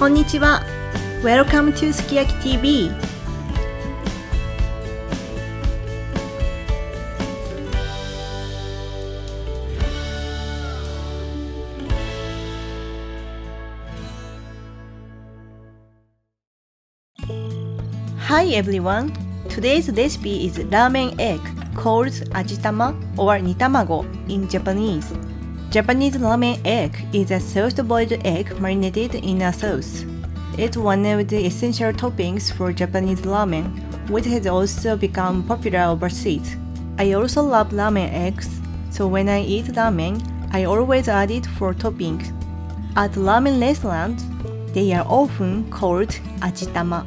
こんにちは。Welcome to すき焼き TV。Hi everyone. Today's recipe is Ramen Egg, called Ajitama or Nitamago in Japanese. Japanese ramen egg is a soft-boiled egg marinated in a sauce. It's one of the essential toppings for Japanese ramen, which has also become popular overseas. I also love ramen eggs, so when I eat ramen, I always add it for toppings. At ramen restaurants, they are often called Ajitama.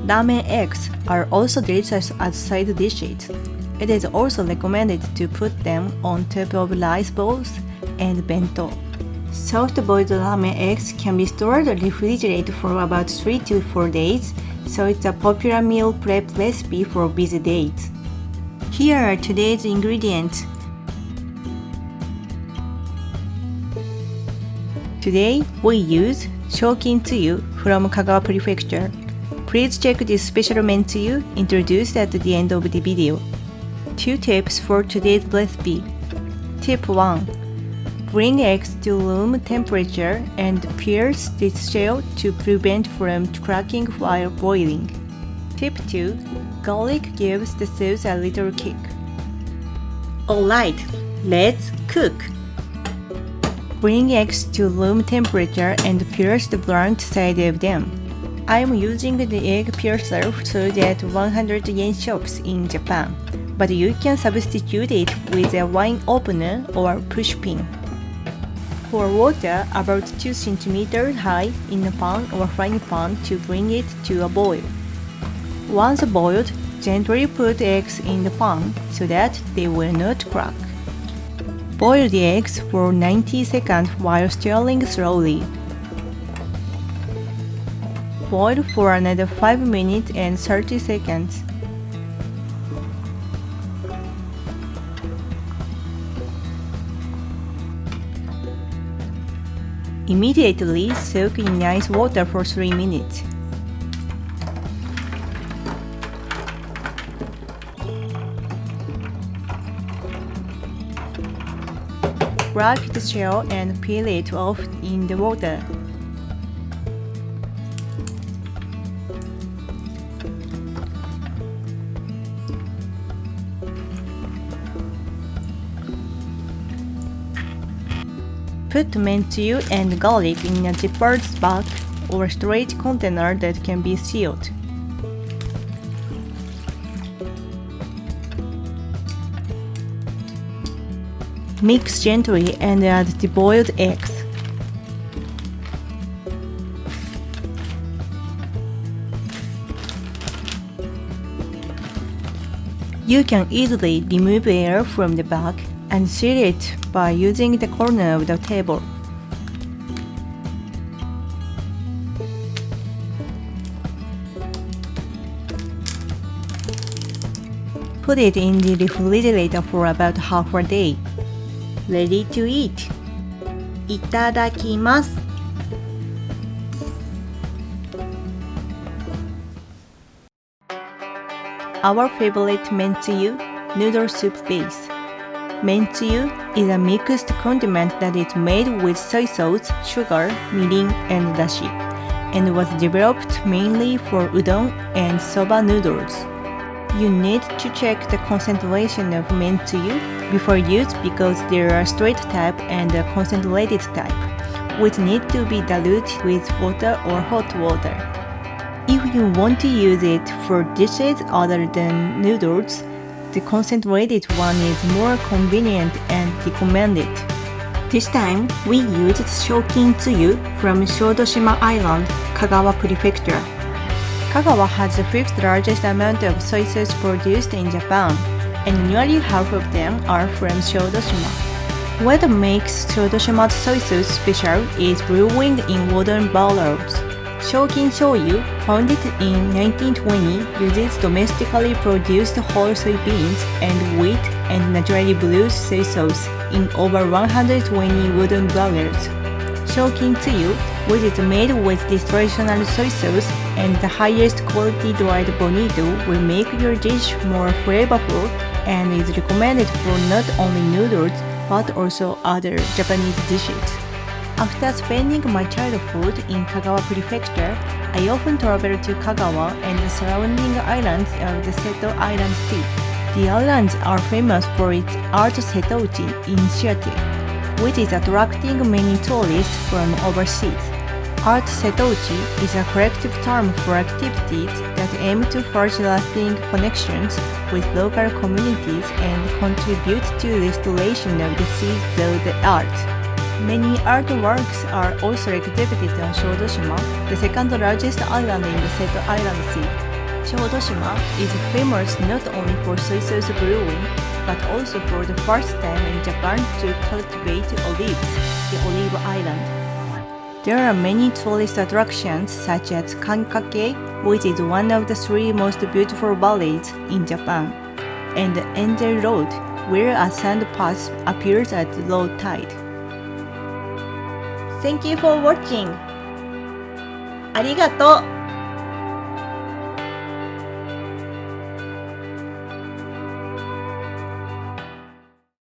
Ramen eggs are also delicious as side dishes. It is also recommended to put them on top of rice balls and bento. Soft-boiled ramen eggs can be stored or refrigerated for about 3 to 4 days, so it's a popular meal prep recipe for busy days. Here are today's ingredients. Today, we use Mentsuyu from Kagawa Prefecture. Please check this special Mentsuyu introduced at the end of the video. 2 tips for today's recipe. Tip 1. Bring eggs to room temperature and pierce the shell to prevent from cracking while boiling. Tip 2. Garlic gives the sauce a little kick. Alright, let's cook. Bring eggs to room temperature and pierce the blunt side of them. I am using the egg piercer sold at 100 yen shops in Japan, but you can substitute it with a wine opener or pushpin. Pour water about 2 cm high in a pan or frying pan to bring it to a boil. Once boiled, gently put eggs in the pan so that they will not crack. Boil the eggs for 90 seconds while stirring slowly. Boil for another 5 minutes and 30 seconds. Immediately soak in ice water for 3 minutes. Crack the shell and peel it off in the water. Put mentsuyu and garlic in a zippered bag or straight container that can be sealed. Mix gently and add the boiled eggs. You can easily remove air from the bag and seal it by using the corner of the table. Put it in the refrigerator for about half a day. Ready to eat. いただきます。Our favorite Mentsuyu, Noodle Soup Base. Mentsuyu is a mixed condiment that is made with soy sauce, sugar, mirin, and Dashi, and was developed mainly for Udon and Soba noodles. You need to check the concentration of Mentsuyu before use because there are straight type and a concentrated type, which need to be diluted with water or hot water. If you want to use it for dishes other than noodles, the concentrated one is more convenient and recommended. This time, we used Mentsuyu from Shodoshima Island, Kagawa Prefecture. Kagawa has the 5th largest amount of soy sauce produced in Japan, and nearly half of them are from Shodoshima. What makes Shodoshima's soy sauce special is brewing in wooden barrels. Shokin Shoyu, founded in 1920, uses domestically produced whole soybeans and wheat and naturally brewed soy sauce in over 120 wooden barrels. Shokin Tsuyu which is made with this traditional soy sauce, and the highest quality dried bonito will make your dish more flavorful and is recommended for not only noodles but also other Japanese dishes. After spending my childhood in Kagawa Prefecture, I often travel to Kagawa and the surrounding islands of the Seto Island Sea. The islands are famous for its Art Setouchi initiative, which is attracting many tourists from overseas. Art Setouchi is a collective term for activities that aim to forge lasting connections with local communities and contribute to restoration of the sea's art. Many artworks are also exhibited on Shoudoshima, the second largest island in the Seto Island Sea. Shoudoshima is famous not only for soy sauce brewing, but also for the first time in Japan to cultivate olives, the olive island. There are many tourist attractions such as Kankake, which is one of the 3 most beautiful valleys in Japan, and the Enzei Road, where a sand path appears at low tide. Thank you for watching! ありがとう